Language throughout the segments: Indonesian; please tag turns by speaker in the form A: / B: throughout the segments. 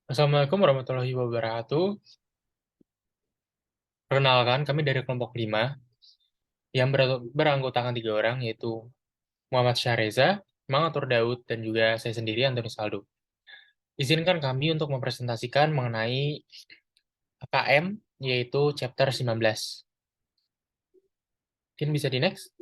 A: Assalamualaikum warahmatullahi wabarakatuh. Perkenalkan, kami dari kelompok 5 yang beranggotakan 3 orang, yaitu Muhammad Syahreza, Mangatur Daud, dan juga saya sendiri, Antoni Saldo. Izinkan kami untuk mempresentasikan mengenai KM, yaitu chapter 19. Mungkin bisa di next.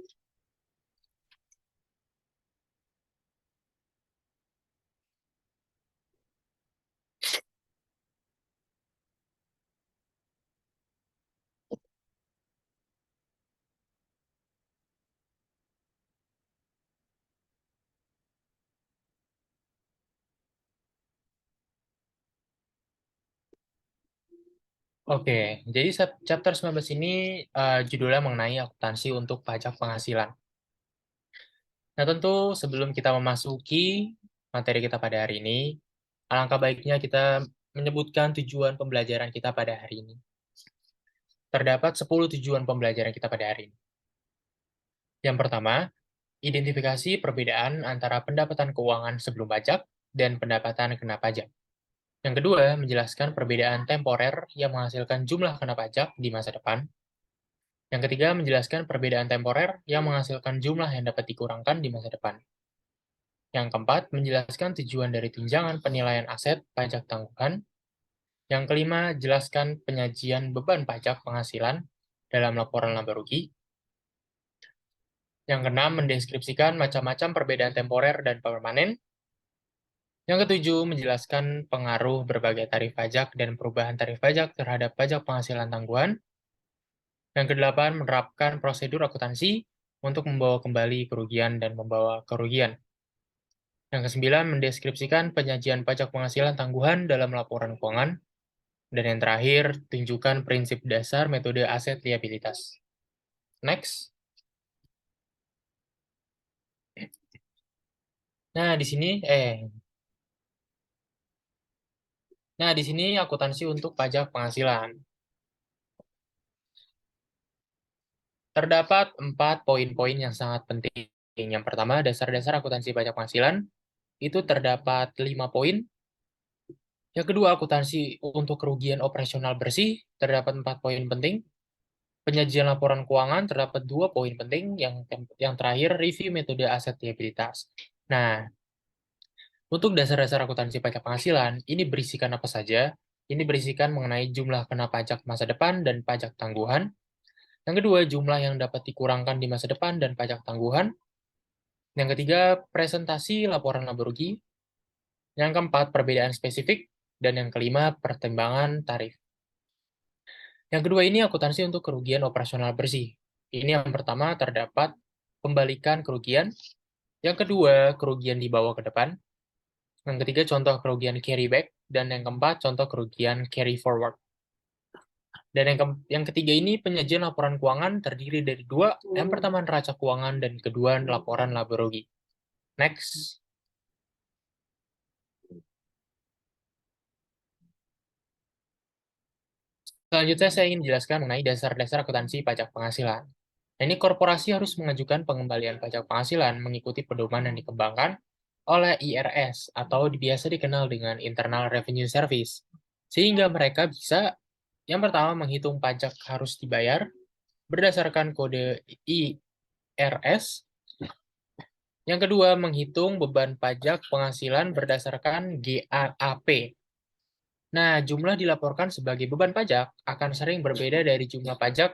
A: Oke, jadi chapter 19 ini judulnya mengenai akuntansi untuk pajak penghasilan. Nah, tentu sebelum kita memasuki materi kita pada hari ini, alangkah baiknya kita menyebutkan tujuan pembelajaran kita pada hari ini. Terdapat 10 tujuan pembelajaran kita pada hari ini. Yang pertama, identifikasi perbedaan antara pendapatan keuangan sebelum pajak dan pendapatan kena pajak. Yang kedua, menjelaskan perbedaan temporer yang menghasilkan jumlah kena pajak di masa depan. Yang ketiga, menjelaskan perbedaan temporer yang menghasilkan jumlah yang dapat dikurangkan di masa depan. Yang keempat, menjelaskan tujuan dari tunjangan penilaian aset pajak tangguhan. Yang kelima, jelaskan penyajian beban pajak penghasilan dalam laporan laba rugi. Yang keenam, mendeskripsikan macam-macam perbedaan temporer dan permanen. Yang ketujuh, menjelaskan pengaruh berbagai tarif pajak dan perubahan tarif pajak terhadap pajak penghasilan tangguhan. Yang kedelapan, menerapkan prosedur akuntansi untuk membawa kembali kerugian dan membawa kerugian. Yang kesembilan, mendeskripsikan penyajian pajak penghasilan tangguhan dalam laporan keuangan. Dan yang terakhir, tunjukkan prinsip dasar metode aset liabilitas. Next. Nah, di sini akuntansi untuk pajak penghasilan. Terdapat 4 poin-poin yang sangat penting. Yang pertama, dasar-dasar akuntansi pajak penghasilan. Itu terdapat 5 poin. Yang kedua, akuntansi untuk kerugian operasional bersih. Terdapat 4 poin penting. Penyajian laporan keuangan terdapat 2 poin penting. Yang terakhir, review metode aset liabilitas. Nah, untuk dasar-dasar akuntansi pajak penghasilan, ini berisikan apa saja? Ini berisikan mengenai jumlah kena pajak masa depan dan pajak tangguhan. Yang kedua, jumlah yang dapat dikurangkan di masa depan dan pajak tangguhan. Yang ketiga, presentasi laporan laba rugi. Yang keempat, perbedaan spesifik. Dan yang kelima, pertimbangan tarif. Yang kedua ini akuntansi untuk kerugian operasional bersih. Ini yang pertama terdapat pembalikan kerugian. Yang kedua, kerugian dibawa ke depan. Yang ketiga, contoh kerugian carry back. Dan yang keempat, contoh kerugian carry forward. Dan yang ketiga ini penyajian laporan keuangan terdiri dari dua. Yang pertama neraca keuangan dan kedua laporan laba rugi. Next. Selanjutnya saya ingin menjelaskan mengenai dasar-dasar akuntansi pajak penghasilan. Nah, ini korporasi harus mengajukan pengembalian pajak penghasilan mengikuti pedoman yang dikembangkan oleh IRS atau biasa dikenal dengan Internal Revenue Service. Sehingga mereka bisa yang pertama menghitung pajak harus dibayar berdasarkan kode IRS. Yang kedua, menghitung beban pajak penghasilan berdasarkan GAAP. Nah, jumlah dilaporkan sebagai beban pajak akan sering berbeda dari jumlah pajak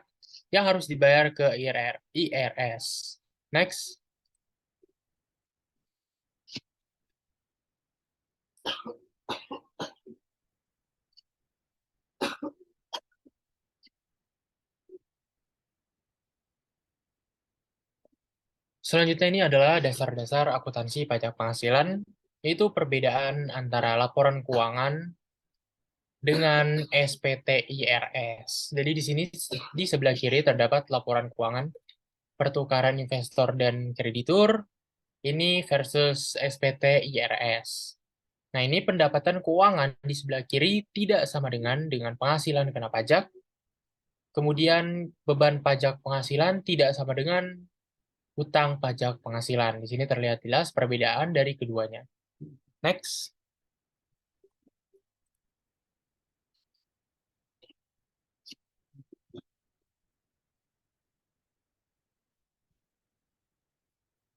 A: yang harus dibayar ke IRS. Next. Selanjutnya ini adalah dasar-dasar akuntansi pajak penghasilan, yaitu perbedaan antara laporan keuangan dengan SPT IRS. Jadi di sini di sebelah kiri terdapat laporan keuangan pertukaran investor dan kreditur, ini versus SPT IRS. Nah, ini pendapatan keuangan di sebelah kiri tidak sama dengan penghasilan kena pajak. Kemudian beban pajak penghasilan tidak sama dengan hutang pajak penghasilan. Di sini terlihat jelas perbedaan dari keduanya. Next.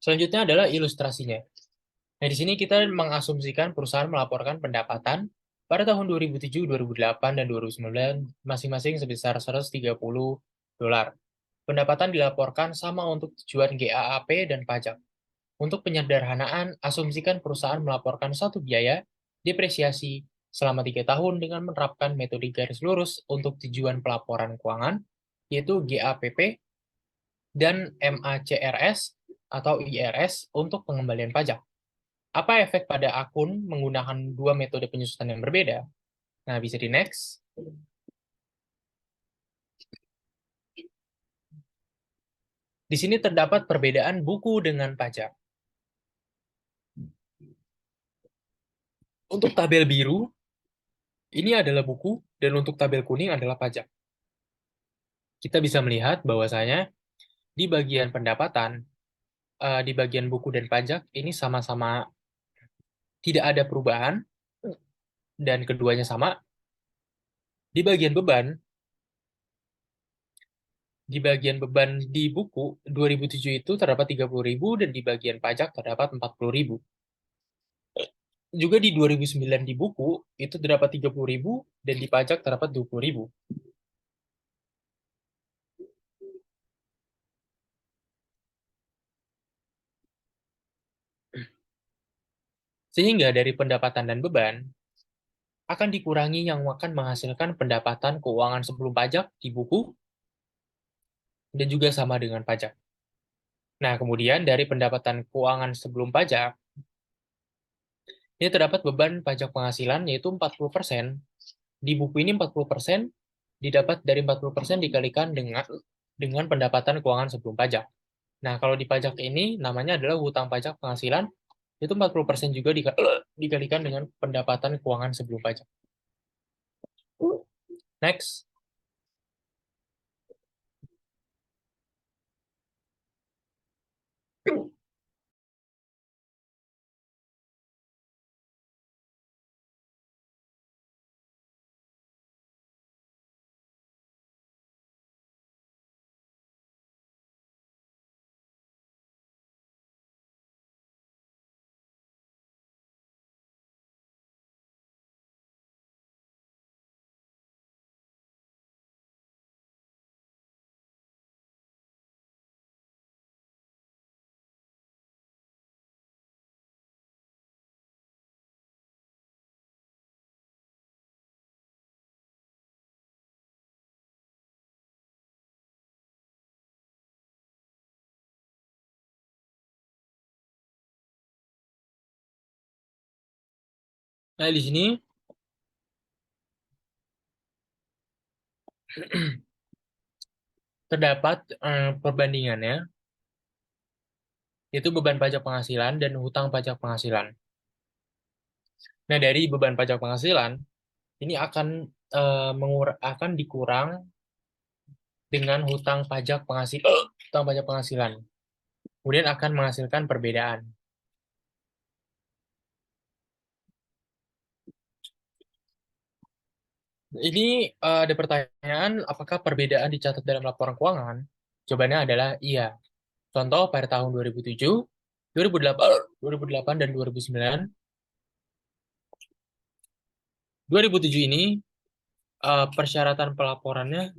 A: Selanjutnya adalah ilustrasinya. Nah, di sini kita mengasumsikan perusahaan melaporkan pendapatan pada tahun 2007, 2008, dan 2009 masing-masing sebesar 130 dolar. Pendapatan dilaporkan sama untuk tujuan GAAP dan pajak. Untuk penyederhanaan, asumsikan perusahaan melaporkan satu biaya depresiasi selama 3 tahun dengan menerapkan metode garis lurus untuk tujuan pelaporan keuangan, yaitu GAPP dan MACRS atau IRS untuk pengembalian pajak. Apa efek pada akun menggunakan dua metode penyusutan yang berbeda? Nah, bisa di next. Di sini terdapat perbedaan buku dengan pajak. Untuk tabel biru, ini adalah buku, dan untuk tabel kuning adalah pajak. Kita bisa melihat bahwasanya di bagian pendapatan, di bagian buku dan pajak, ini sama-sama tidak ada perubahan, dan keduanya sama. Di bagian beban, di buku 2007 itu terdapat 30.000 dan di bagian pajak terdapat 40.000. Juga di 2009 di buku itu terdapat 30.000 dan di pajak terdapat 20.000. Sehingga dari pendapatan dan beban akan dikurangi yang akan menghasilkan pendapatan keuangan sebelum pajak di buku dan juga sama dengan pajak. Nah, kemudian dari pendapatan keuangan sebelum pajak, ini terdapat beban pajak penghasilan yaitu 40%. Di buku ini 40% didapat dari 40% dikalikan dengan pendapatan keuangan sebelum pajak. Nah, kalau di pajak ini namanya adalah hutang pajak penghasilan, itu 40% juga dikalikan dengan pendapatan keuangan sebelum pajak. Next. Nah, di sini terdapat perbandingannya, yaitu beban pajak penghasilan dan hutang pajak penghasilan. Nah, dari beban pajak penghasilan, ini akan dikurang dengan hutang pajak penghasilan. Kemudian akan menghasilkan perbedaan. Ini ada pertanyaan, apakah perbedaan dicatat dalam laporan keuangan? Jawabannya adalah iya. Contoh pada tahun 2007, 2008, 2008 dan 2009. 2007 ini persyaratan pelaporannya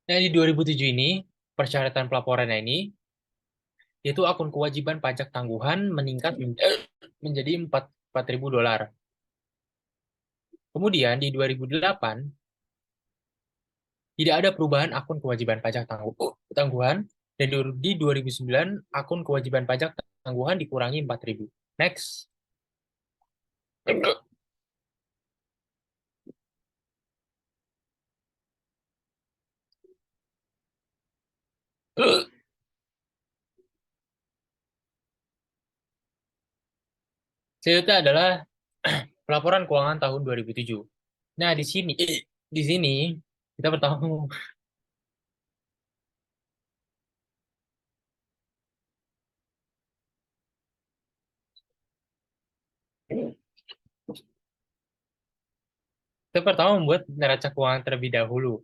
A: nah, di 2007 ini persyaratan pelaporannya ini yaitu akun kewajiban pajak tangguhan meningkat menjadi 4.000 dolar. Kemudian di 2008 tidak ada perubahan akun kewajiban pajak tangguhan dan di 2009 akun kewajiban pajak tangguhan dikurangi 4.000. Next. Selanjutnya adalah pelaporan keuangan tahun 2007. Nah, di sini kita pertama kita pertama membuat neraca keuangan terlebih dahulu,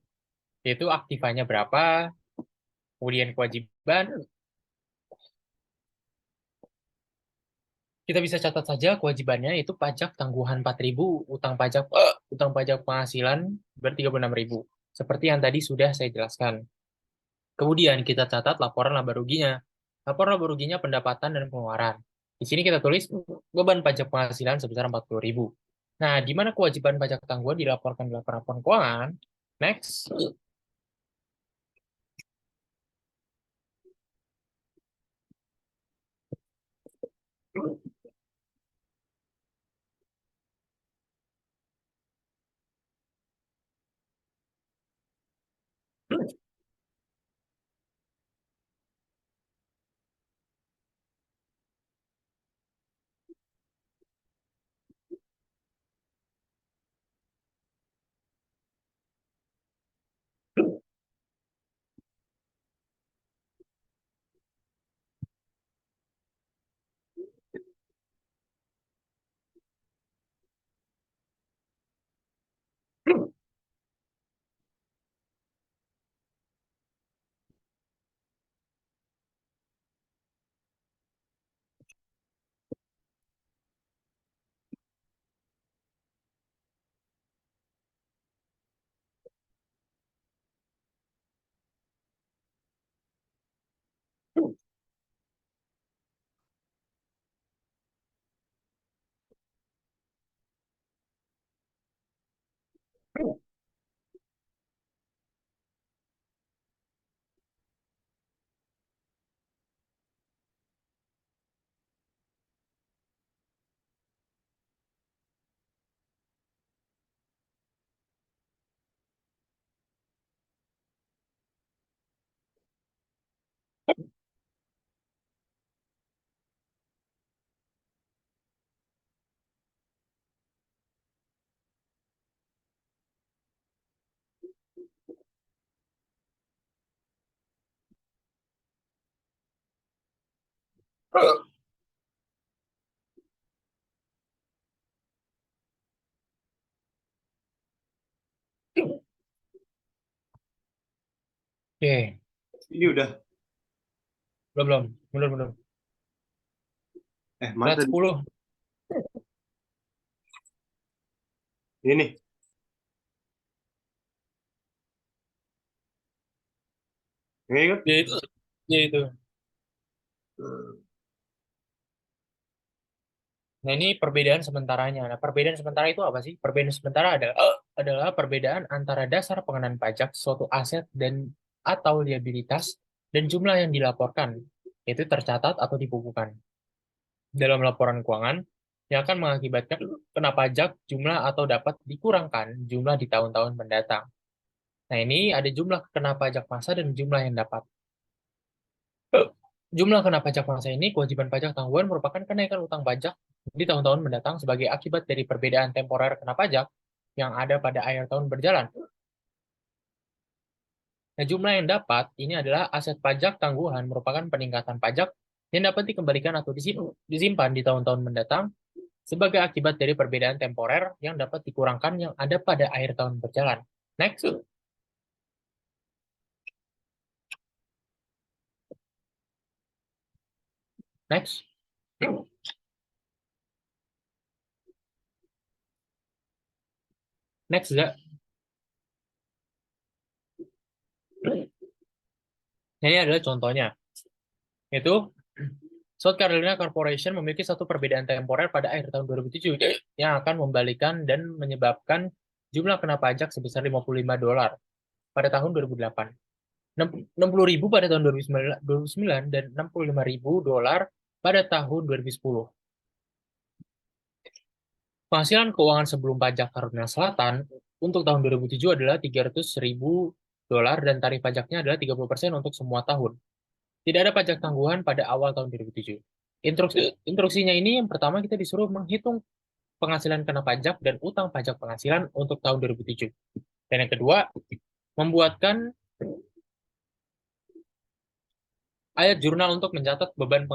A: yaitu aktivanya berapa, kemudian kewajiban. Kita bisa catat saja kewajibannya itu pajak tangguhan 4.000, utang pajak penghasilan berarti 36.000. Seperti yang tadi sudah saya jelaskan. Kemudian kita catat laporan laba ruginya. Laporan laba ruginya pendapatan dan pengeluaran. Di sini kita tulis beban pajak penghasilan sebesar 40.000. Nah, di mana kewajiban pajak tangguhan dilaporkan di laporan keuangan? Next. Oke,
B: Ini udah.
A: belum, belum. Belum, belum.
B: Mana
A: Slide
B: tadi?
A: 10.
B: Ini nih. Ini kan?
A: Yaitu, yaitu.
B: Hmm.
A: Nah, ini perbedaan sementaranya. Nah, perbedaan sementara itu apa sih? Perbedaan sementara adalah perbedaan antara dasar pengenaan pajak suatu aset dan atau liabilitas dan jumlah yang dilaporkan, yaitu tercatat atau dibukukan dalam laporan keuangan yang akan mengakibatkan kena pajak jumlah atau dapat dikurangkan jumlah di tahun-tahun mendatang. Nah, ini ada jumlah kena pajak masa dan jumlah yang dapat. Jumlah kena pajak masa ini, kewajiban pajak tangguhan merupakan kenaikan utang pajak di tahun-tahun mendatang sebagai akibat dari perbedaan temporer kena pajak yang ada pada akhir tahun berjalan. Nah, jumlah yang dapat ini adalah aset pajak tangguhan merupakan peningkatan pajak yang dapat dikembalikan atau disimpan di tahun-tahun mendatang sebagai akibat dari perbedaan temporer yang dapat dikurangkan yang ada pada akhir tahun berjalan. Next, next, next, Zak. Nah, ini adalah contohnya. Itu South Carolina Corporation memiliki satu perbedaan temporer pada akhir tahun 2007 yang akan membalikan dan menyebabkan jumlah kena pajak sebesar $55 pada tahun 2008, 60.000 pada tahun 2009, dan $65.000 pada tahun 2010. Penghasilan keuangan sebelum pajak Carolina Selatan untuk tahun 2007 adalah $300.000 dan tarif pajaknya adalah 30% untuk semua tahun. Tidak ada pajak tangguhan pada awal tahun 2007. Instruksinya ini yang pertama kita disuruh menghitung penghasilan kena pajak dan utang pajak penghasilan untuk tahun 2007. Dan yang kedua, membuatkan ayat jurnal untuk mencatat beban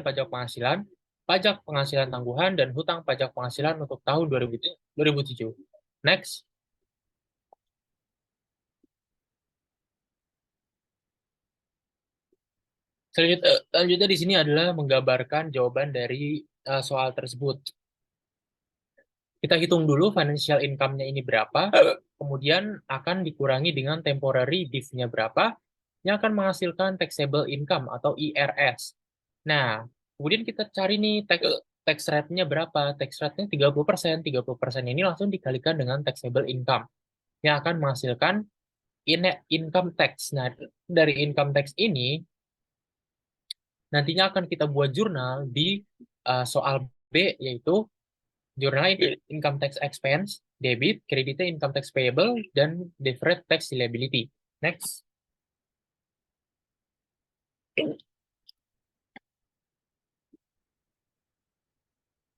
A: pajak penghasilan, pajak penghasilan tangguhan, dan hutang pajak penghasilan untuk tahun 2007. Next. Selanjutnya di sini adalah menggambarkan jawaban dari soal tersebut. Kita hitung dulu financial income-nya ini berapa, kemudian akan dikurangi dengan temporary div-nya berapa, yang akan menghasilkan taxable income atau IRS. Nah, kemudian kita cari nih tax rate-nya berapa. Tax rate-nya 30%. 30% ini langsung dikalikan dengan taxable income, yang akan menghasilkan income tax. Nah, dari income tax ini, nantinya akan kita buat jurnal di soal B, yaitu jurnal income tax expense, debit, kreditnya income tax payable, dan deferred tax liability. Next.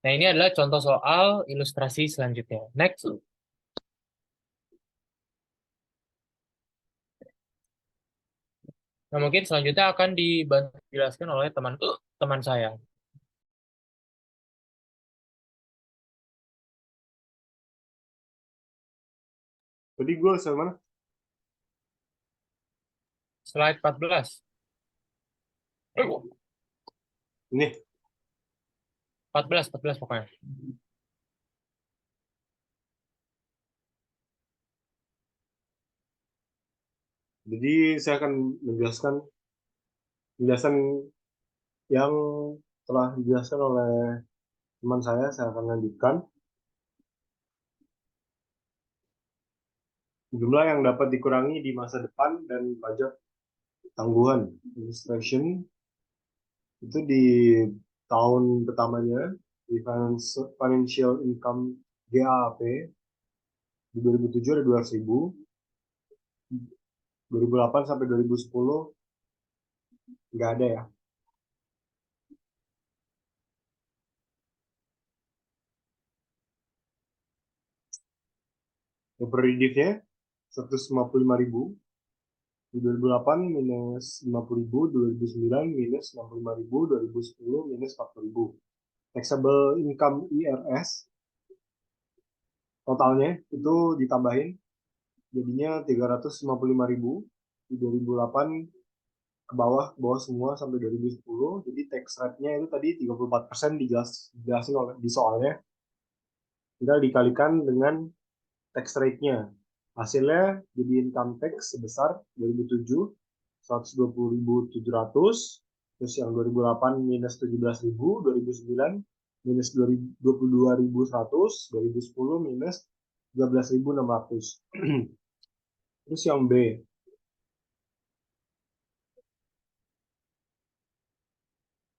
A: Nah, ini adalah contoh soal ilustrasi selanjutnya. Next. Nah, mungkin selanjutnya akan dibantu dijelaskan oleh teman saya.
B: Tadi gue sama mana?
A: Slide 14.
B: Ini.
A: 14 pokoknya.
B: Jadi saya akan menjelaskan penjelasan yang telah dijelaskan oleh teman saya akan lanjutkan. Jumlah yang dapat dikurangi di masa depan dan pajak tangguhan. Illustration itu di tahun pertamanya di financial income GAAP di 2007 ada 200.000, 2008 sampai 2010 nggak ada ya. Yang prediktifnya 155.000, di 2008 minus 50.000, 2009 minus 65.000, 2010 minus 40.000. Taxable income IRS totalnya itu ditambahin jadinya 355.000 di 2008 ke bawah semua sampai 2010. Jadi tax rate-nya itu tadi 34% dijelasin oleh di soalnya. Tinggal dikalikan dengan tax rate-nya. Hasilnya jadi income tax sebesar 2007 120.700, terus yang 2008 minus 17.000, 2009 minus 22.100, 2010 minus 13.600. Terus yang B,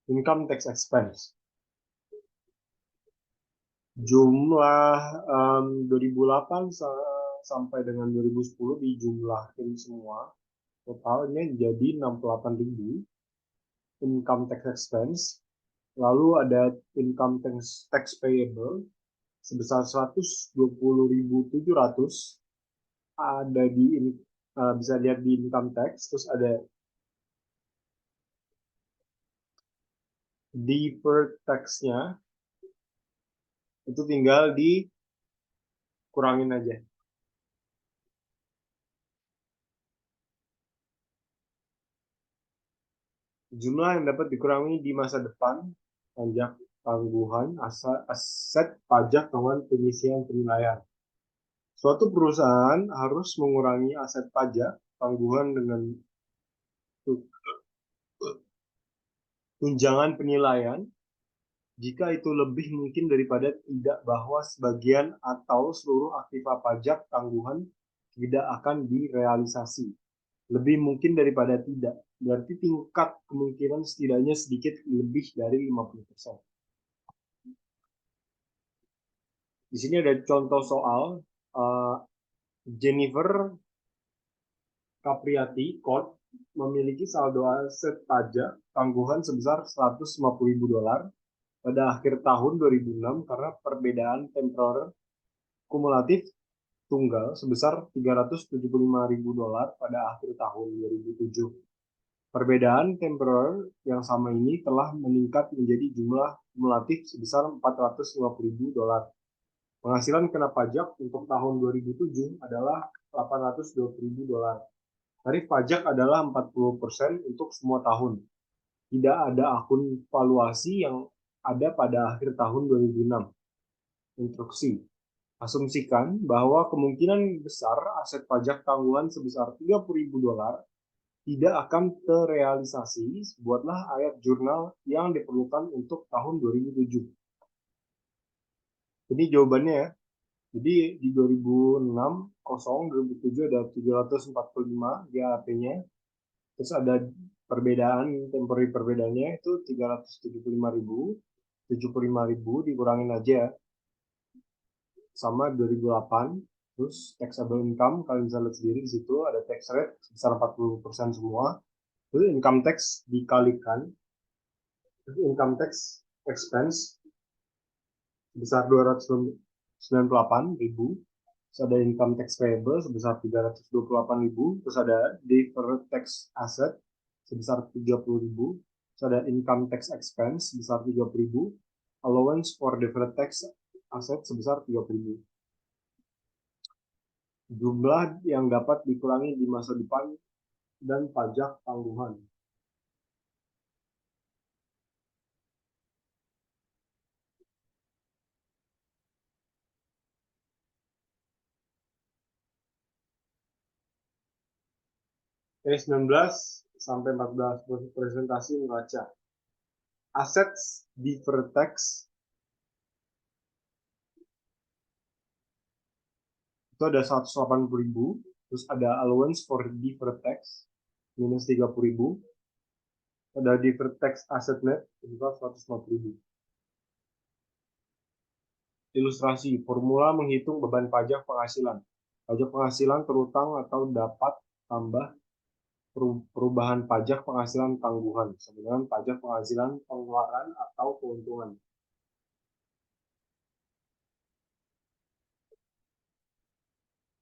B: income tax expense. Jumlah 2008 sampai dengan 2010 dijumlahin semua, totalnya jadi 68.000 income tax expense. Lalu ada income tax payable sebesar 120.700, ada di bisa lihat di income tax. Terus ada deferred tax-nya, itu tinggal dikurangin aja. Jumlah yang dapat dikurangi di masa depan pajak tangguhan, aset pajak tangguhan pengisian penilaian. Suatu perusahaan harus mengurangi aset pajak tangguhan dengan tunjangan penilaian jika itu lebih mungkin daripada tidak, bahwa sebagian atau seluruh aktiva pajak tangguhan tidak akan direalisasi. Lebih mungkin daripada tidak, berarti tingkat kemungkinan setidaknya sedikit lebih dari 50%. Di sini ada contoh soal Jennifer Capriati, Court, memiliki saldo aset pajak tangguhan sebesar 150.000 dolar pada akhir tahun 2006 karena perbedaan temporer kumulatif tunggal sebesar 375.000 dolar pada akhir tahun 2007. Perbedaan temporer yang sama ini telah meningkat menjadi jumlah kumulatif sebesar 450.000 dolar. Penghasilan kena pajak untuk tahun 2007 adalah 820.000 dolar. Tarif pajak adalah 40% untuk semua tahun. Tidak ada akun valuasi yang ada pada akhir tahun 2006. Instruksi. Asumsikan bahwa kemungkinan besar aset pajak tangguhan sebesar 30.000 dolar tidak akan terrealisasi. Buatlah ayat jurnal yang diperlukan untuk tahun 2007. Jadi jawabannya ya. Jadi di 2006, 2007 ada 745 GAP-nya. Terus ada perbedaan, temporary perbedaannya itu 375.000. 75.000 dikurangin aja sama 2008. Terus taxable income, kalian bisa lihat sendiri di situ ada tax rate sebesar 40% semua. Terus income tax dikalikan. Terus income tax expense sebesar 298.000. Terus ada income tax payable sebesar 328.000. Terus ada deferred tax asset sebesar 30.000. Terus ada income tax expense sebesar 30.000. Allowance for deferred tax asset sebesar 30.000. Jumlah yang dapat dikurangi di masa depan dan pajak tangguhan. T19 sampai 14 presentasi neraca. Assets deferred tax itu ada 180.000, terus ada allowance for deferred tax minus 30.000, ada deferred tax asset net sebesar 150.000. Ilustrasi formula menghitung beban pajak penghasilan. Pajak penghasilan terutang atau dapat tambah perubahan pajak penghasilan tangguhan sama dengan pajak penghasilan pengeluaran atau keuntungan.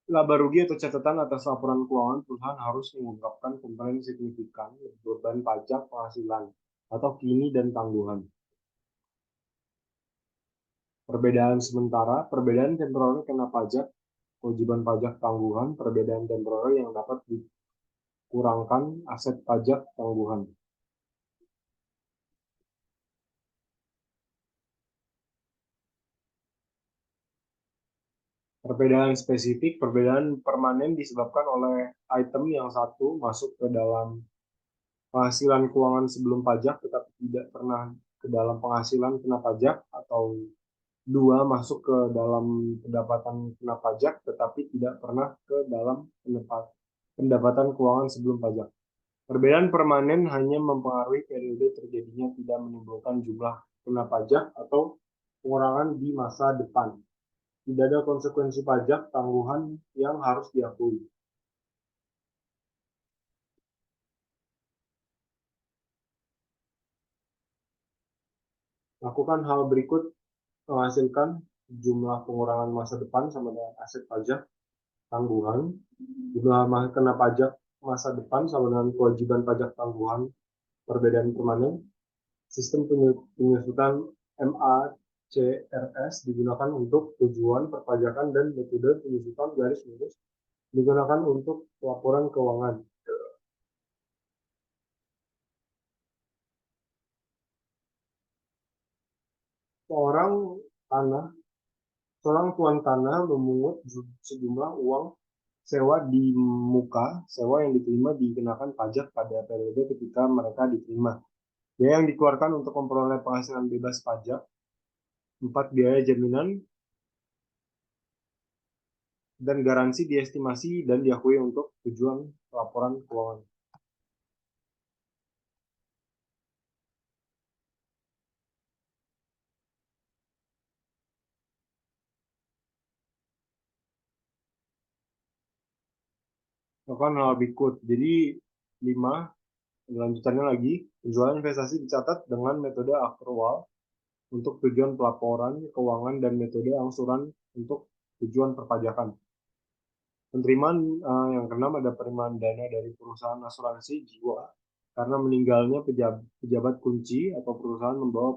B: Laba rugi atau catatan atas laporan keuangan perusahaan harus mengungkapkan komponen signifikan beban pajak penghasilan atau kini dan tangguhan. Perbedaan sementara, perbedaan temporer kena pajak, kewajiban pajak tangguhan, perbedaan temporer yang dapat dikurangkan aset pajak tangguhan. Perbedaan spesifik, perbedaan permanen disebabkan oleh item yang satu masuk ke dalam penghasilan keuangan sebelum pajak tetapi tidak pernah ke dalam penghasilan kena pajak, atau dua masuk ke dalam pendapatan kena pajak tetapi tidak pernah ke dalam pendapatan keuangan sebelum pajak. Perbedaan permanen hanya mempengaruhi periode terjadinya, tidak menimbulkan jumlah kena pajak atau pengurangan di masa depan. Tidak ada konsekuensi pajak tangguhan yang harus diakui. Lakukan hal berikut menghasilkan jumlah pengurangan masa depan sama dengan aset pajak tangguhan, jumlah kena pajak masa depan sama dengan kewajiban pajak tangguhan, perbedaan permanen. Sistem penyusutan MACRS digunakan untuk tujuan perpajakan dan metode penyusutan garis lurus digunakan untuk laporan keuangan. Seorang tanah Seorang tuan tanah memungut sejumlah uang sewa di muka sewa yang diterima dikenakan pajak pada periode ketika mereka diterima. Biaya yang dikeluarkan untuk memperoleh penghasilan bebas pajak. 4. Biaya jaminan dan garansi diestimasi dan diakui untuk tujuan laporan keuangan. Lakukan hal berikut. Jadi 5. Lanjutannya lagi, penjualan investasi dicatat dengan metode akrual untuk tujuan pelaporan keuangan dan metode angsuran untuk tujuan perpajakan. Penerimaan yang keenam ada penerimaan dana dari perusahaan asuransi jiwa karena meninggalnya pejabat kunci atau perusahaan membawa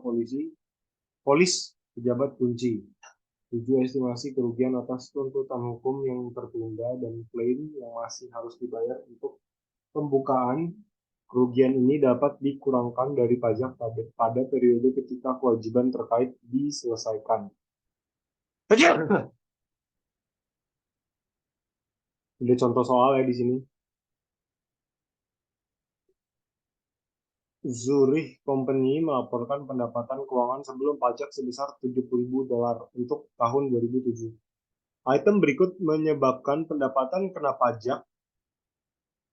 B: polis pejabat kunci. 7. Estimasi kerugian atas tuntutan hukum yang tertunda dan klaim yang masih harus dibayar untuk pembukaan. Kerugian ini dapat dikurangkan dari pajak pada periode ketika kewajiban terkait diselesaikan. Ada contoh soal ya di sini. Zurich Company melaporkan pendapatan keuangan sebelum pajak sebesar $70.000 untuk tahun 2007. Item berikut menyebabkan pendapatan kena pajak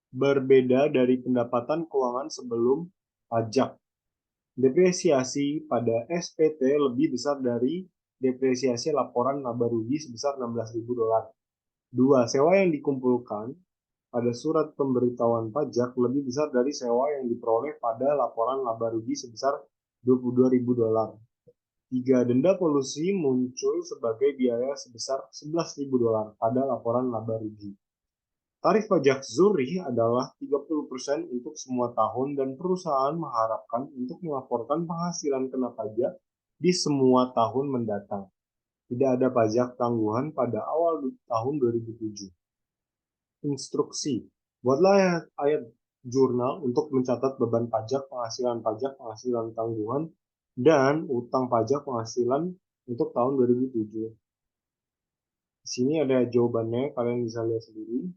B: berbeda dari pendapatan keuangan sebelum pajak. Depresiasi pada SPT lebih besar dari depresiasi laporan laba rugi sebesar $16.000. 2. Sewa yang dikumpulkan pada surat pemberitahuan pajak lebih besar dari sewa yang diperoleh pada laporan laba rugi sebesar $22.000. 3. Denda polusi muncul sebagai biaya sebesar $11.000 pada laporan laba rugi. Tarif pajak Zurich adalah 30% untuk semua tahun dan perusahaan mengharapkan untuk melaporkan penghasilan kena pajak di semua tahun mendatang. Tidak ada pajak tangguhan pada awal tahun 2007. Instruksi. Buatlah ayat jurnal untuk mencatat beban pajak, penghasilan tangguhan, dan utang pajak penghasilan untuk tahun 2007. Di sini ada jawabannya, kalian bisa lihat sendiri.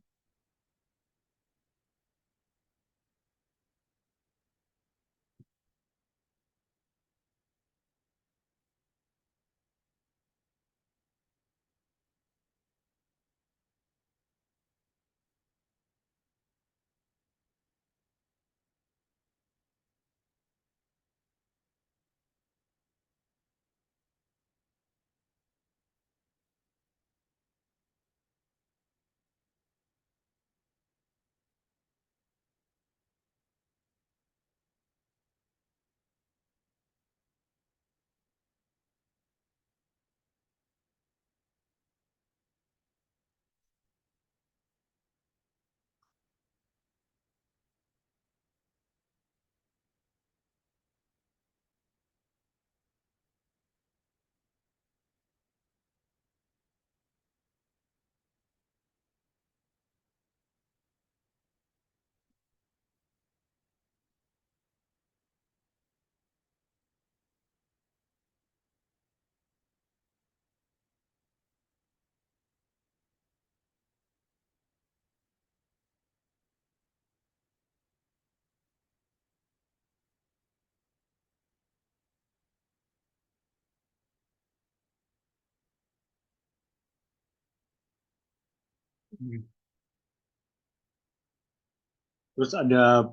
B: Terus ada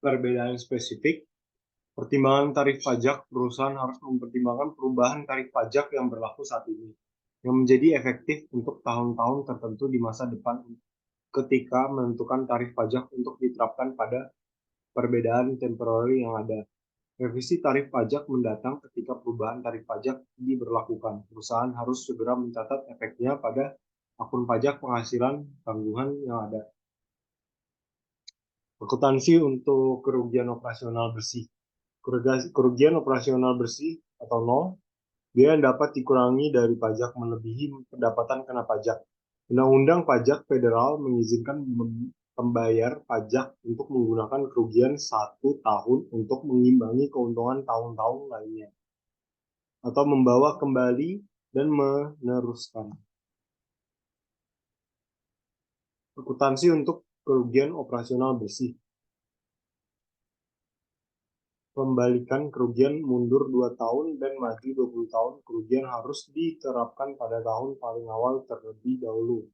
B: perbedaan spesifik. Pertimbangan tarif pajak, perusahaan harus mempertimbangkan perubahan tarif pajak yang berlaku saat ini, yang menjadi efektif untuk tahun-tahun tertentu di masa depan ketika menentukan tarif pajak untuk diterapkan pada perbedaan temporary yang ada. Revisi tarif pajak mendatang ketika perubahan tarif pajak diberlakukan. Perusahaan harus segera mencatat efeknya pada akun pajak penghasilan tanggungan yang ada. Akuntansi untuk kerugian operasional bersih. Kerugian operasional bersih atau nol, biaya yang dapat dikurangi dari pajak melebihi pendapatan kena pajak. Undang-Undang Pajak Federal mengizinkan pembayar pajak untuk menggunakan kerugian 1 tahun untuk mengimbangi keuntungan tahun-tahun lainnya, atau membawa kembali dan meneruskan. Akuntansi untuk kerugian operasional bersih. Pembalikan kerugian mundur 2 tahun dan maju 20 tahun, kerugian harus diterapkan pada tahun paling awal terlebih dahulu.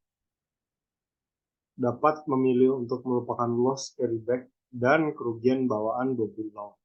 B: Dapat memilih untuk melupakan loss carryback dan kerugian bawaan 20 tahun.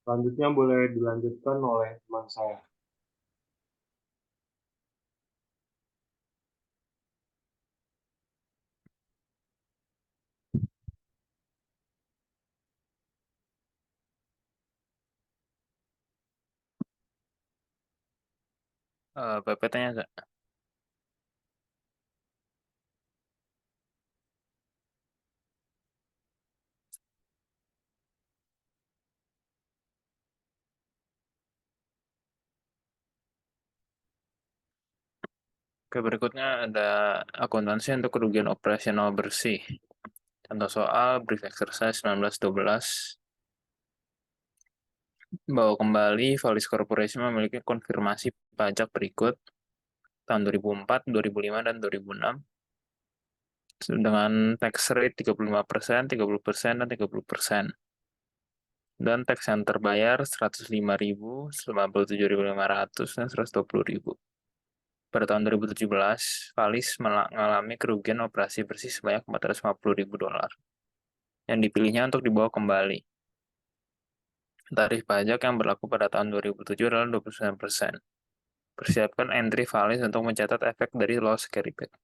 B: Selanjutnya boleh dilanjutkan oleh teman saya.
C: PPT-nya nggak? Oke, berikutnya ada akuntansi untuk kerugian operasional bersih. Contoh soal, brief exercise 1912. Bahwa kembali, Valis Corporation memiliki konfirmasi pajak berikut tahun 2004, 2005, dan 2006 dengan tax rate 35%, 30%, dan 30%. Dan tax yang terbayar 105.000, 97.500, dan 120.000. Pada tahun 2017, Valis mengalami kerugian operasi bersih sebanyak 450.000 dolar yang dipilihnya untuk dibawa kembali. Tarif pajak yang berlaku pada tahun 2007 adalah 29%. Persiapkan entry Valis untuk mencatat efek dari loss carryback.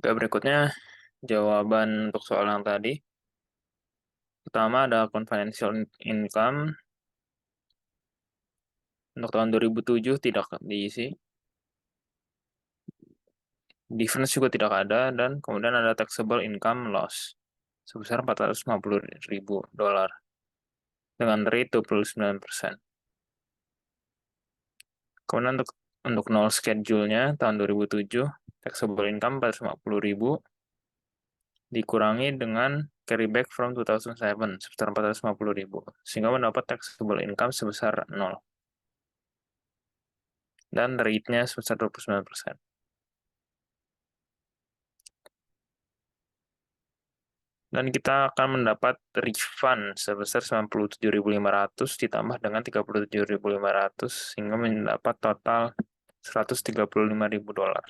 C: Oke, berikutnya jawaban untuk soal yang tadi. Pertama ada akun financial income. Untuk tahun 2007 tidak diisi. Difference juga tidak ada. Dan kemudian ada taxable income loss sebesar 450.000 dolar dengan rate 29%. Kemudian untuk nol schedule-nya tahun 2007 taxable income 450.000 dikurangi dengan carryback from 2007 sebesar 450.000 sehingga mendapat taxable income sebesar 0 dan rate-nya sebesar 29%. Dan kita akan mendapat refund sebesar 97.500 ditambah dengan 37.500 sehingga mendapat total 135.000 dolar.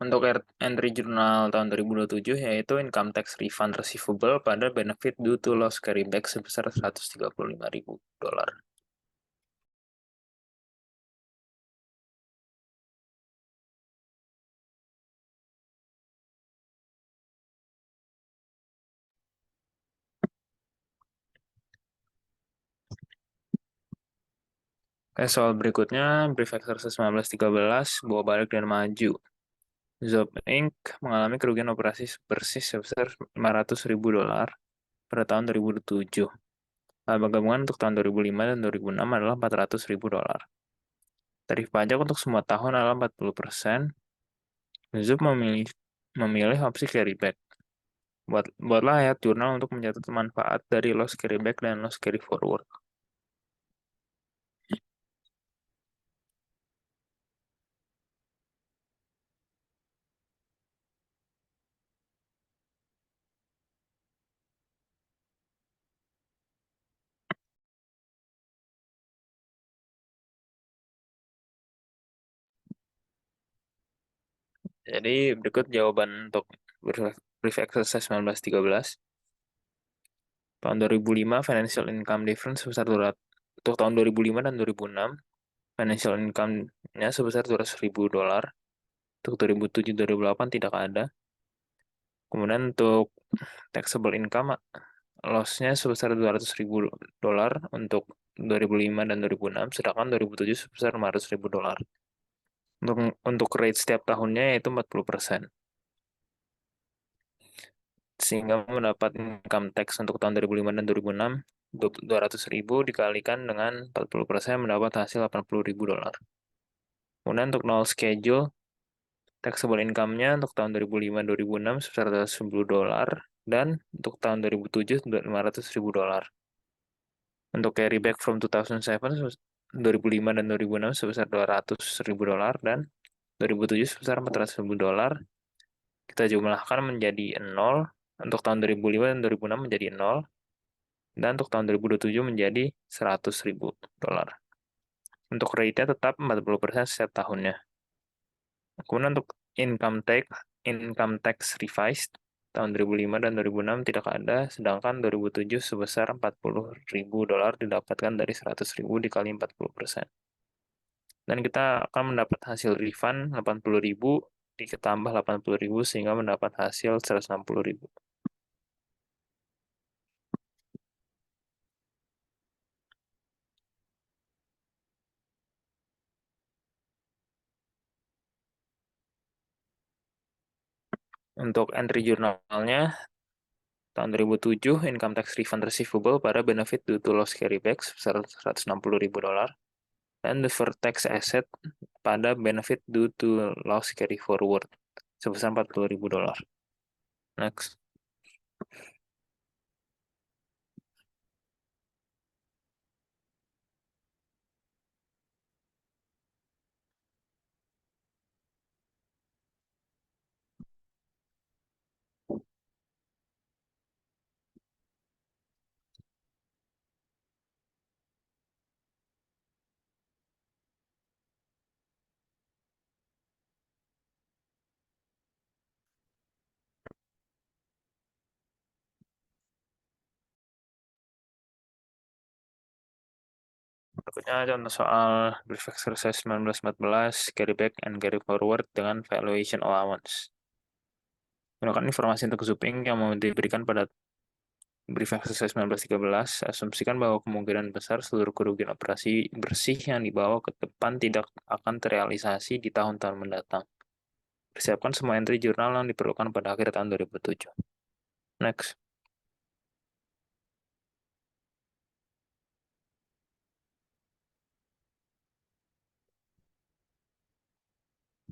C: Untuk entry jurnal tahun 2027 yaitu income tax refund receivable pada benefit due to loss carryback sebesar 135.000 dolar. Oke, soal berikutnya, brief exercise 1913, bawa balik dan maju. Zob Inc. mengalami kerugian operasi bersih sebesar 500.000 dolar pada tahun 2007. Laba gabungan untuk tahun 2005 dan 2006 adalah 400.000 dolar. Tarif pajak untuk semua tahun adalah 40%. Zob memilih opsi carryback. Buatlah ayat jurnal untuk mencatat manfaat dari loss carryback dan loss carry forward. Jadi berikut jawaban untuk brief exercise 1913. Tahun 2005 financial income difference sebesar 200, untuk tahun 2005 dan 2006 financial income-nya sebesar 200.000 dolar. Untuk 2007-2008 tidak ada. Kemudian untuk taxable income loss-nya sebesar 200.000 dolar untuk 2005 dan 2006, sedangkan 2007 sebesar 500.000 dolar. Untuk rate setiap tahunnya yaitu 40%. Sehingga mendapat income tax untuk tahun 2005 dan 2006, 200.000 dikalikan dengan 40% mendapat hasil $80.000. Kemudian untuk nol schedule, taxable income-nya untuk tahun 2005-2006 sebesar $210 dan untuk tahun 2007 $500.000. Untuk carry back from 2007, 2005 dan 2006 sebesar $200.000 dan 2007 sebesar $400.000. Kita jumlahkan menjadi 0. Untuk tahun 2005 dan 2006 menjadi 0. Dan untuk tahun 2007 menjadi $100.000. Untuk rate-nya tetap 40% setiap tahunnya. Kemudian untuk income tax revised, tahun 2005 dan 2006 tidak ada, sedangkan 2007 sebesar $40.000 didapatkan dari 100.000 dikali 40%. Dan kita akan mendapat hasil refund 80.000 ditambah 80.000 sehingga mendapat hasil 160.000. Untuk entry jurnalnya, tahun 2007 income tax refund receivable pada benefit due to loss carryback sebesar $160.000 dan deferred tax asset pada benefit due to loss carry forward sebesar $40.000. Next. Berikutnya contoh soal brief exercise 1914 carry back and carry forward dengan valuation allowance. Gunakan informasi untuk zooming yang mau diberikan pada brief exercise 1913, asumsikan bahwa kemungkinan besar seluruh kerugian operasi bersih yang dibawa ke depan tidak akan terrealisasi di tahun-tahun mendatang. Persiapkan semua entry jurnal yang diperlukan pada akhir tahun 2007. Next.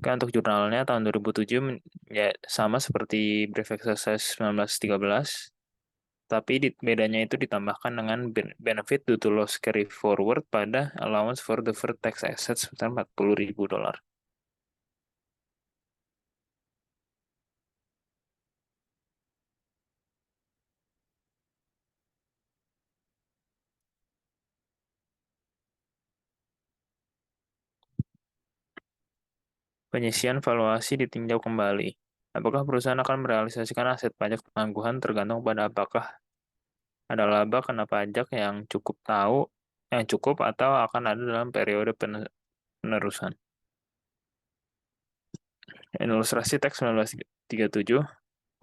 C: Oke, untuk jurnalnya tahun 2007 ya, sama seperti brief exercise 1913, tapi bedanya itu ditambahkan dengan benefit due to loss carry forward pada allowance for deferred tax assets sebesar $40.000. Penyisian valuasi ditinjau kembali. Apakah perusahaan akan merealisasikan aset pajak penangguhan tergantung pada apakah ada laba kena pajak yang cukup atau akan ada dalam periode penerusan. Ilustrasi teks 1937,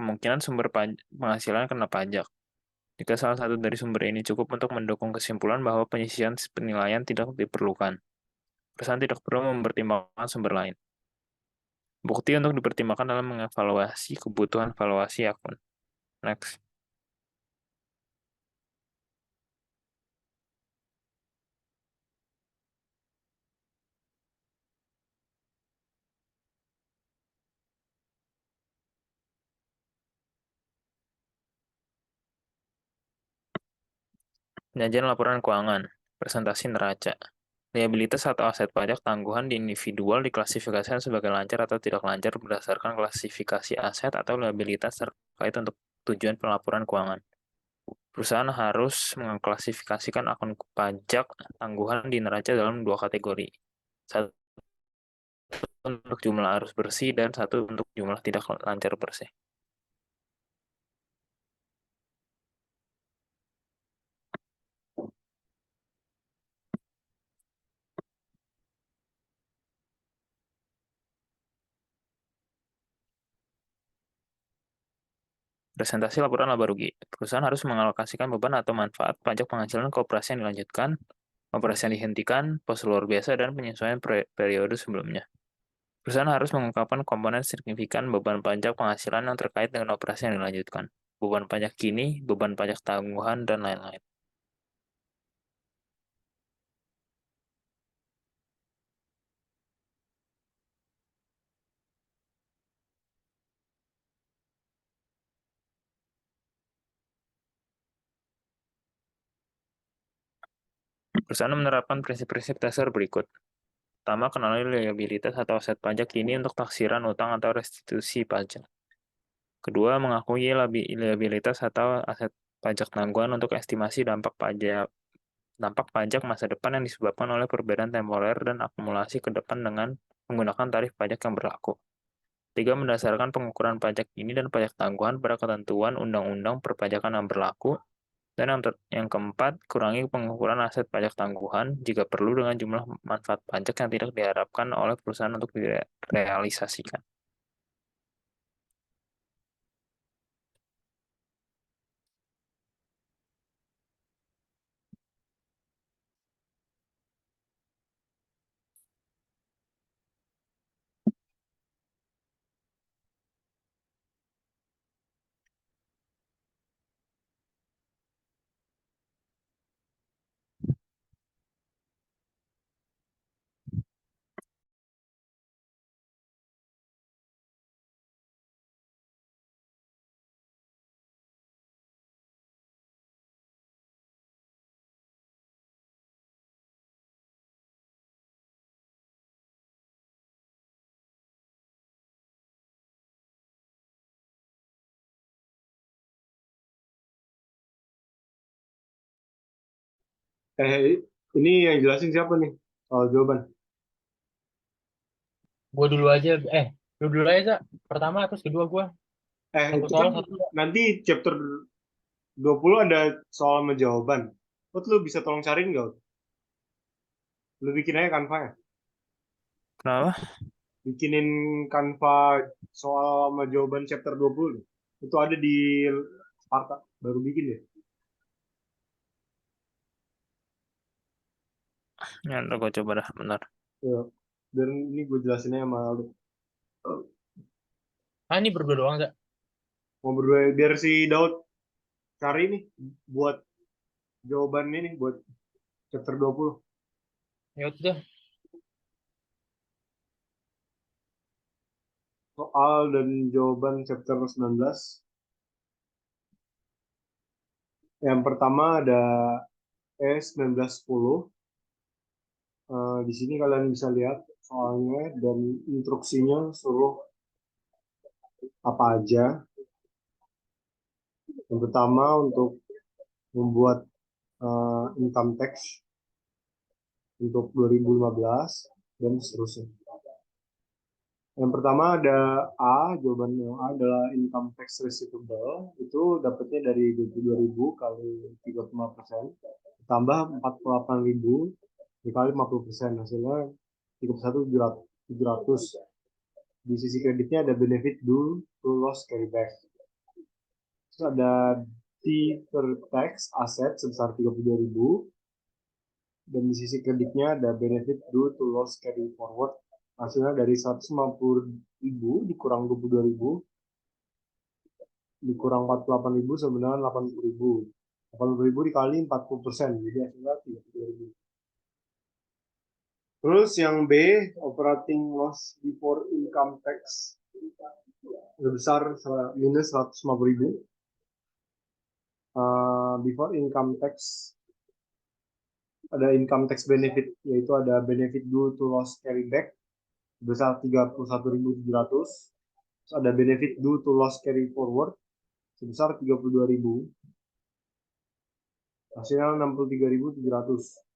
C: kemungkinan sumber penghasilan kena pajak. Jika salah satu dari sumber ini cukup untuk mendukung kesimpulan bahwa penyisian penilaian tidak diperlukan, perusahaan tidak perlu mempertimbangkan sumber lain. Bukti untuk dipertimbangkan dalam mengevaluasi kebutuhan valuasi akun. Next. Penyajian laporan keuangan, presentasi neraca. Liabilitas atau aset pajak tangguhan di individual diklasifikasikan sebagai lancar atau tidak lancar berdasarkan klasifikasi aset atau liabilitas terkait untuk tujuan pelaporan keuangan. Perusahaan harus mengklasifikasikan akun pajak tangguhan di neraca dalam dua kategori. Satu untuk jumlah arus bersih dan satu untuk jumlah tidak lancar bersih. Presentasi laporan laba rugi. Perusahaan harus mengalokasikan beban atau manfaat pajak penghasilan ke operasi yang dilanjutkan, operasi yang dihentikan, pos luar biasa, dan penyesuaian periode sebelumnya. Perusahaan harus mengungkapkan komponen signifikan beban pajak penghasilan yang terkait dengan operasi yang dilanjutkan. Beban pajak kini, beban pajak tangguhan, dan lain-lain. Perusahaan menerapkan prinsip-prinsip dasar berikut. Pertama, kenali liabilitas atau aset pajak ini untuk taksiran utang atau restitusi pajak. Kedua, mengakui liabilitas atau aset pajak tangguhan untuk estimasi dampak pajak masa depan yang disebabkan oleh perbedaan temporer dan akumulasi ke depan dengan menggunakan tarif pajak yang berlaku. Tiga, mendasarkan pengukuran pajak ini dan pajak tangguhan pada ketentuan undang-undang perpajakan yang berlaku. Dan yang keempat, kurangi pengukuran aset pajak tangguhan jika perlu dengan jumlah manfaat pajak yang tidak diharapkan oleh perusahaan untuk direalisasikan.
B: Ini yang jelasin siapa nih soal jawaban?
A: Gue dulu aja, lu dulu aja, Za. Pertama terus kedua gue. Satu
B: Itu
A: soal
B: kan
A: satu.
B: nanti chapter 20 ada soal sama jawaban. Lu bisa tolong cariin nggak? Lu bikin aja Canva ya.
C: Kenapa?
B: Bikinin Canva soal sama jawaban chapter 20 deh. Itu ada di Sparta. Baru bikin deh.
C: Ya, udah gue coba dah, benar.
B: Ya. Dan ini gue jelasinnya sama lu.
A: Ah, ini berdua doang, Za.
B: Mau berdua biar si Daud cari nih buat jawaban ini buat chapter 20.
A: Ya udah.
B: Soal dan jawaban chapter 19. Yang pertama ada E1910. Di sini kalian bisa lihat soalnya dan instruksinya suruh apa aja. Yang pertama untuk membuat income tax untuk 2015 dan seterusnya. Yang pertama ada A, jawabannya A adalah income tax receivable, itu dapatnya dari 22.000 kali 35%, tambah 48.000 dikali 50%, hasilnya 31.700. Di sisi kreditnya ada benefit due to loss carryback. Terus ada deferred tax aset sebesar 32.000, dan di sisi kreditnya ada benefit due to loss carry forward, hasilnya dari 150.000 dikurang 22.000 dikurang 48.000 sebenarnya 80.000. 80.000 dikali 40%, jadi hasilnya 30.000. Terus yang B, operating loss before income tax sebesar minus 150.000. Before income tax ada income tax benefit, yaitu ada benefit due to loss carryback sebesar 31.700. Terus ada benefit due to loss carry forward sebesar 32.000. Hasilnya 63.700.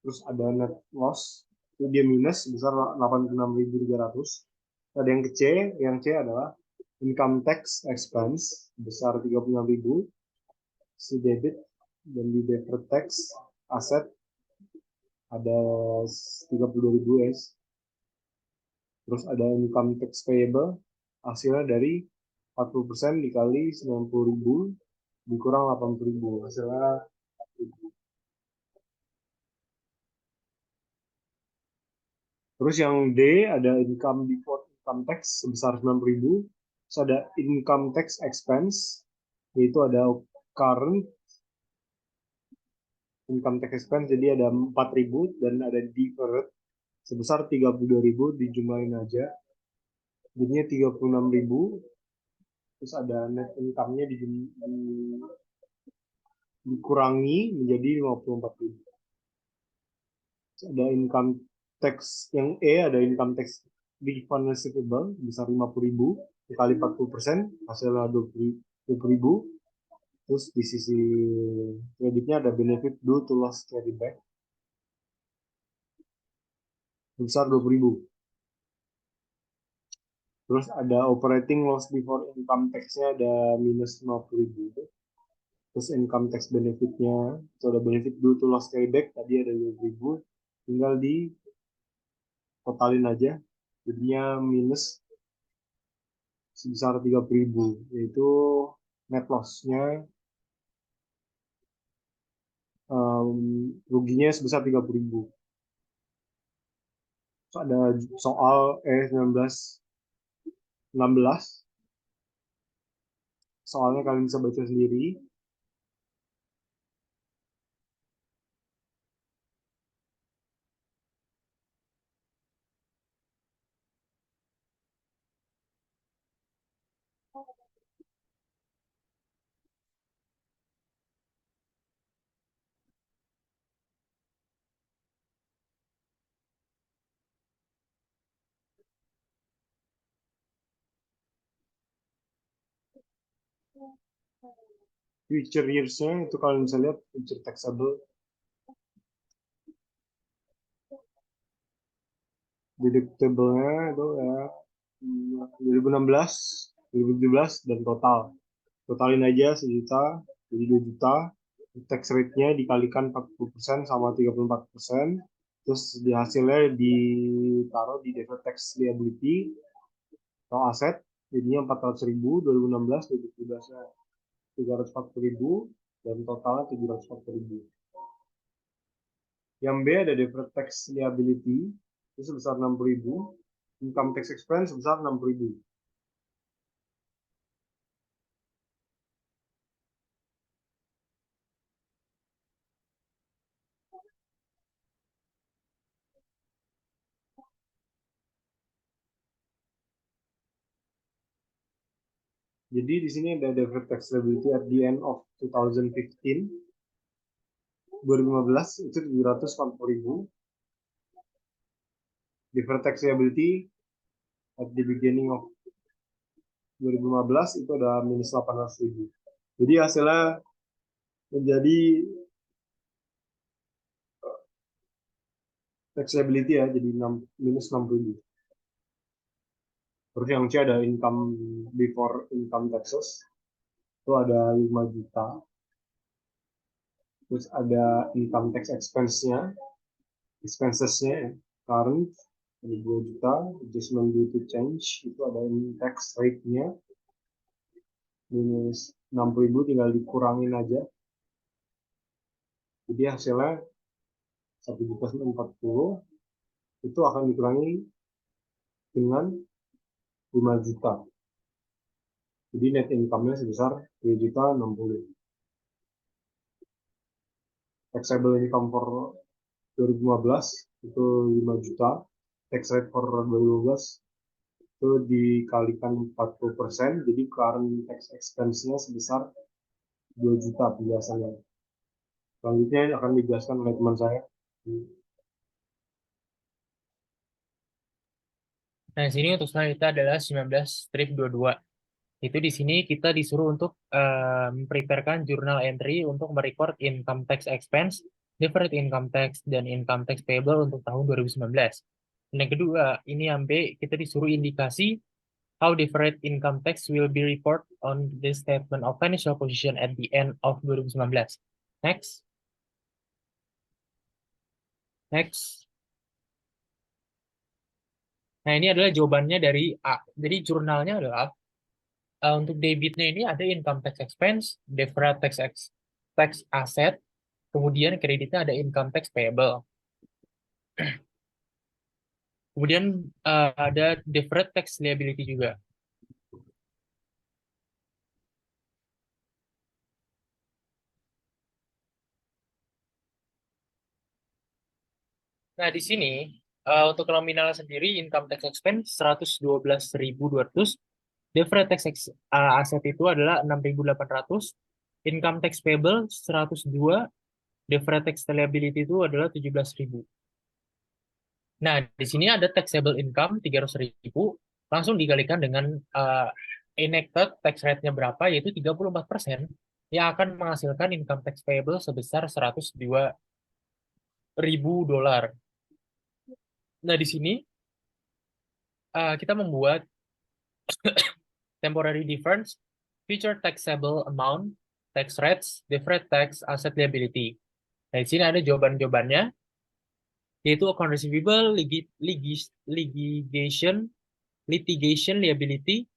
B: Terus ada net loss, itu dia minus sebesar 86.300. Ada yang ke C, yang C adalah income tax expense besar 36.000, si debit, dan di deferred tax aset ada 32.000 S. Terus ada income tax payable, hasilnya dari 40% dikali 90.000 dikurang 80.000, hasilnya 40.000. Terus yang D ada income before income tax sebesar 90.000. Terus ada income tax expense, yaitu ada current income tax expense, jadi ada 4.000 dan ada deferred sebesar 32.000, dijumlahin aja. Jadinya 36.000. Terus ada net income-nya dikurangi menjadi 54.000. Ada income tax yang E, ada income tax refund receivable besar 50.000 dikali 40%, hasilnya 20.000. Terus di sisi kreditnya ada benefit due to loss carry back besar 20.000. Terus ada operating loss before income tax-nya ada minus 50.000. Terus income tax benefitnya, itu ada benefit due to loss carry back, tadi ada 20.000. Tinggal di totalin aja, jadinya minus sebesar 30.000, yaitu net loss-nya ruginya sebesar 30.000. So, ada soal 1916, soalnya kalian bisa baca sendiri. Future years-nya itu kalian bisa lihat future taxable, deductible-nya itu ya 2016, 2017, dan total. Totalin aja 1 juta, jadi 2 juta. Tax rate-nya dikalikan 40% sama 34%. Terus di hasilnya ditaruh di deferred tax liability atau aset, jadinya 400.000, 2016, 2017 nya 340.000, dan totalnya 740.000. Yang B ada deferred tax liability, itu sebesar 60.000, income tax expense sebesar 60.000. Jadi di sini ada deferred tax liability at the end of 2015, 2015 itu 740.000. Deferred tax liability at the beginning of 2015 itu ada minus 800.000. Jadi hasilnya menjadi tax liability ya, jadi minus 60.000. Terus yang C ada income before income taxes, itu ada 5 juta. Terus ada income tax expensesnya current ada 2 juta, adjustment due to change itu ada tax rate-nya minus 60.000, tinggal dikurangin aja. Jadi hasilnya 1.940 itu akan dikurangi dengan 5 juta. Jadi net income-nya sebesar 3.060. Taxable income for 2015 itu 5 juta. Tax rate for 2015 itu dikalikan 40%, jadi current tax expense-nya sebesar 2 juta penjelasannya. Selanjutnya akan dijelaskan oleh teman saya.
A: Nah, di sini untuk selanjutnya adalah 19-22. Itu di sini kita disuruh untuk mempreparekan journal entry untuk merecord income tax expense, deferred income tax, dan income tax payable untuk tahun 2019. Dan yang kedua, ini yang B, kita disuruh indikasi how deferred income tax will be report on the statement of financial position at the end of 2019. Next. Next. Nah, ini adalah jawabannya dari A. Jadi jurnalnya adalah untuk debitnya ini ada income tax expense, deferred tax asset, kemudian kreditnya ada income tax payable. Kemudian ada deferred tax liability juga. Nah, di sini untuk nominal sendiri income tax expense 112.200, deferred tax aset itu adalah 6.800, income tax payable 102, deferred tax liability itu adalah 17.000. Nah, di sini ada taxable income 300.000, langsung dikalikan dengan uh, enacted tax rate-nya berapa, yaitu 34%, yang akan menghasilkan income tax payable sebesar 102.000 dolar. Nah, di sini kita membuat temporary difference, future taxable amount, tax rates, deferred tax, asset liability. Nah, di sini ada jawaban-jawabannya, yaitu account receivable, litigation liability,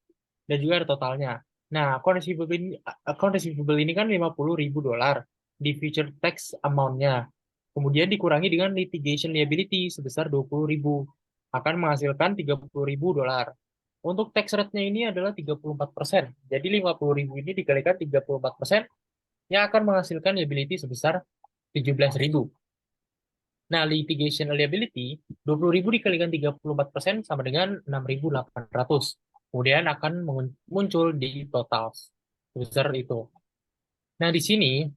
A: dan juga ada totalnya. Nah, account receivable ini kan 50.000 dolar di future tax amount-nya. Kemudian dikurangi dengan litigation liability sebesar 20.000. Akan menghasilkan 30.000 dolar. Untuk tax rate-nya ini adalah 34%. Jadi 50.000 ini dikalikan 34%, yang akan menghasilkan liability sebesar 17.000. Nah, litigation liability, 20.000 dikalikan 34% sama dengan 6.800. Kemudian akan muncul di total sebesar itu. Nah, di sini,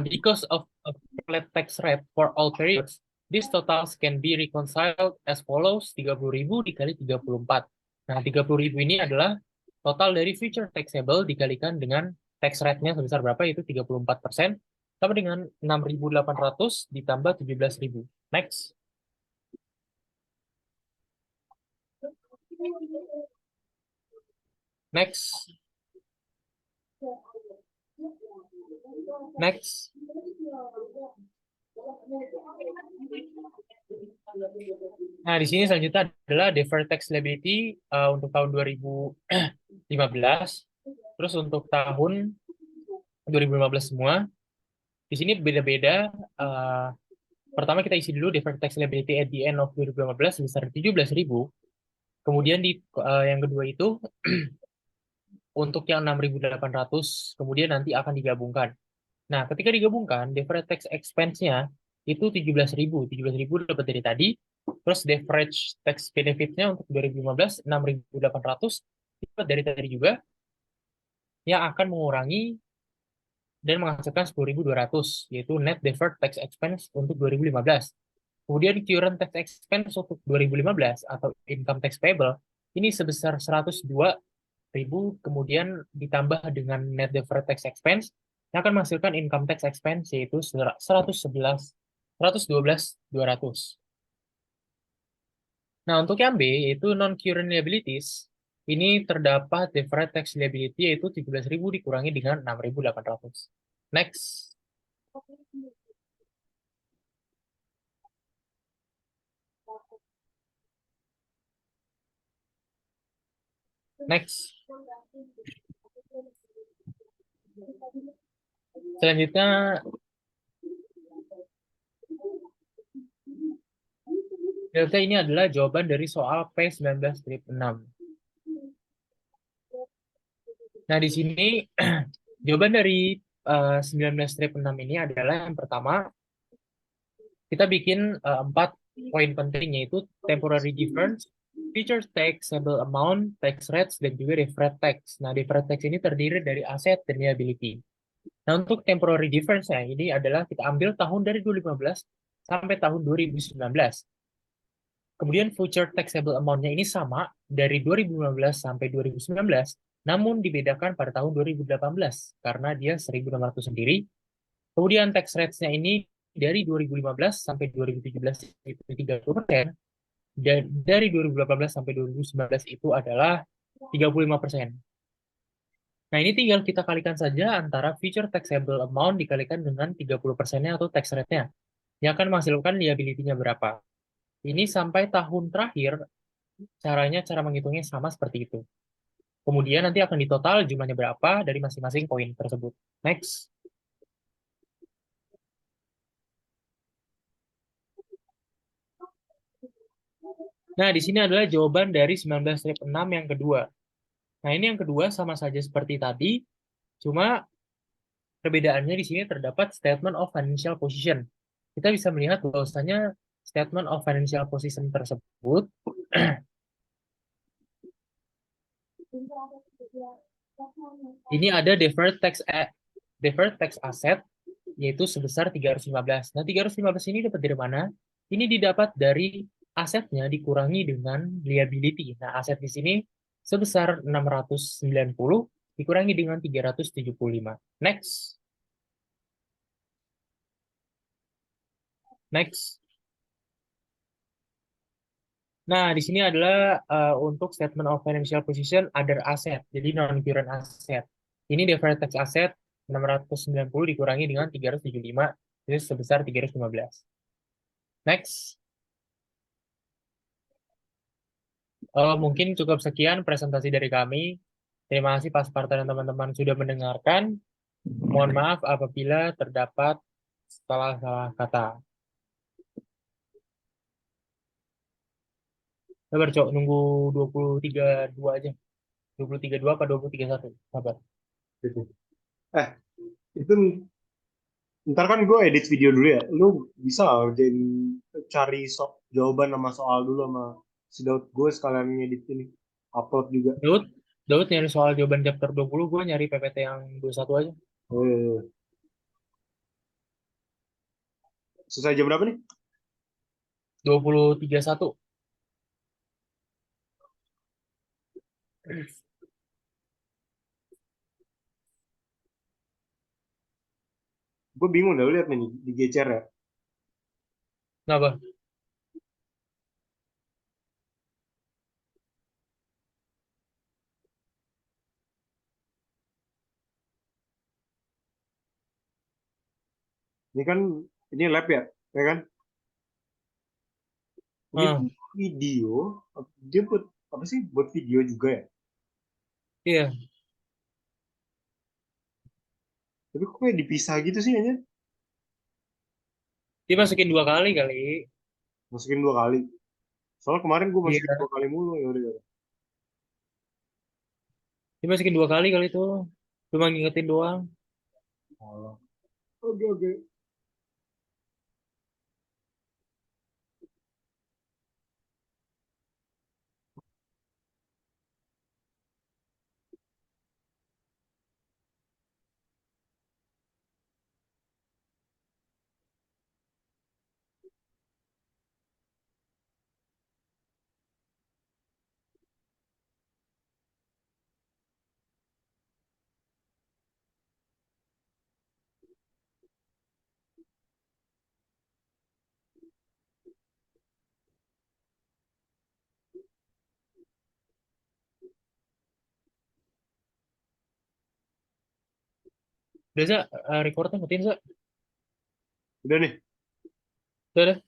A: because of a flat tax rate for all periods, these totals can be reconciled as follows, 30.000 dikali 34. Nah, 30.000 ini adalah total dari future taxable dikalikan dengan tax rate-nya sebesar berapa, yaitu 34%, sama dengan 6.800 ditambah 17.000. Next. Next. Next. Nah, di sini selanjutnya adalah deferred tax liability untuk tahun 2015. Terus untuk tahun 2015 semua. Di sini beda-beda. Pertama kita isi dulu deferred tax liability at the end of 2015 sebesar 17.000. Kemudian di yang kedua itu untuk yang 6.800 kemudian nanti akan digabungkan. Nah, ketika digabungkan, deferred tax expense-nya itu 17.000. 17.000 dapat dari tadi. Terus deferred tax benefit-nya untuk 2015, 6.800 dapat dari tadi juga. Yang akan mengurangi dan menghasilkan 10.200, yaitu net deferred tax expense untuk 2015. Kemudian current tax expense untuk 2015 atau income tax payable, ini sebesar 102.000, kemudian ditambah dengan net deferred tax expense, yang akan menghasilkan income tax expense yaitu 112.200. Nah, untuk yang B, yaitu non-current liabilities, ini terdapat deferred tax liability yaitu 17.000 dikurangi dengan 6.800. Next. Next. Selanjutnya, delta ini adalah jawaban dari soal P19-6. Nah, di sini jawaban dari 19-6 ini adalah yang pertama, kita bikin 4 poin penting, yaitu temporary difference, future taxable amount, tax rates, dan juga deferred tax. Nah, deferred tax ini terdiri dari aset dan liability. Nah, untuk temporary difference-nya ini adalah kita ambil tahun dari 2015 sampai tahun 2019. Kemudian future taxable amount-nya ini sama dari 2015 sampai 2019, namun dibedakan pada tahun 2018 karena dia 1.600 sendiri. Kemudian tax rates-nya ini dari 2015 sampai 2017 itu 30%, dan dari 2018 sampai 2019 itu adalah 35%. Nah, ini tinggal kita kalikan saja antara future taxable amount dikalikan dengan 30%-nya atau tax rate-nya, yang akan menghasilkan liability-nya berapa. Ini sampai tahun terakhir, cara menghitungnya sama seperti itu. Kemudian nanti akan ditotal jumlahnya berapa dari masing-masing poin tersebut. Next. Nah, di sini adalah jawaban dari 19-6 yang kedua. Nah, ini yang kedua sama saja seperti tadi, cuma perbedaannya di sini terdapat statement of financial position. Kita bisa melihat bahwasanya statement of financial position tersebut ini ada deferred tax asset yaitu sebesar 315. Nah, 315 ini dapat dari mana? Ini didapat dari asetnya dikurangi dengan liability. Nah, aset di sini sebesar 690 dikurangi dengan 375. Next. Next. Nah, di sini adalah untuk statement of financial position other asset, jadi non-current asset. Ini deferred tax asset 690 dikurangi dengan 375, jadi sebesar 315. Next. Mungkin cukup sekian presentasi dari kami. Terima kasih Pak Sparta dan teman-teman sudah mendengarkan. Mohon maaf apabila terdapat salah-salah kata. Sabar, Cok. Nunggu 23.2 aja. 23.2 apa 23.1? Sabar.
B: Gitu. Eh, itu ntar kan gue edit video dulu ya. Lu bisa nggak ngerjain cari jawaban sama soal dulu sama si Daud, gue sekalian ngedit ini. Upload juga.
A: Daud, Daud nyari soal jawaban chapter 20, gue nyari PPT yang 21 aja.
B: Oh, iya, iya. Selesai jam berapa nih?
A: 23.1.
B: Gue bingung dah, lu lihat nih digecer ya.
A: Kenapa?
B: Ini kan ini lab ya, ya kan? Ini
A: Ah,
B: tuh video, dia buat apa sih? Buat video juga ya.
A: iya.
B: Tapi kok kayak dipisah gitu sih aja.
A: Dimasukin 2 kali kali.
B: Masukin 2 kali. Soalnya kemarin gue masukin
A: Iya.
B: 2 kali mulu ya udah.
A: Dimasukin 2 kali kali itu. Cuma ngingetin doang.
B: Oh. Oke oke.
A: Udah, Za, recordnya matiin, Za.
B: Udah nih.
A: Udah, udah.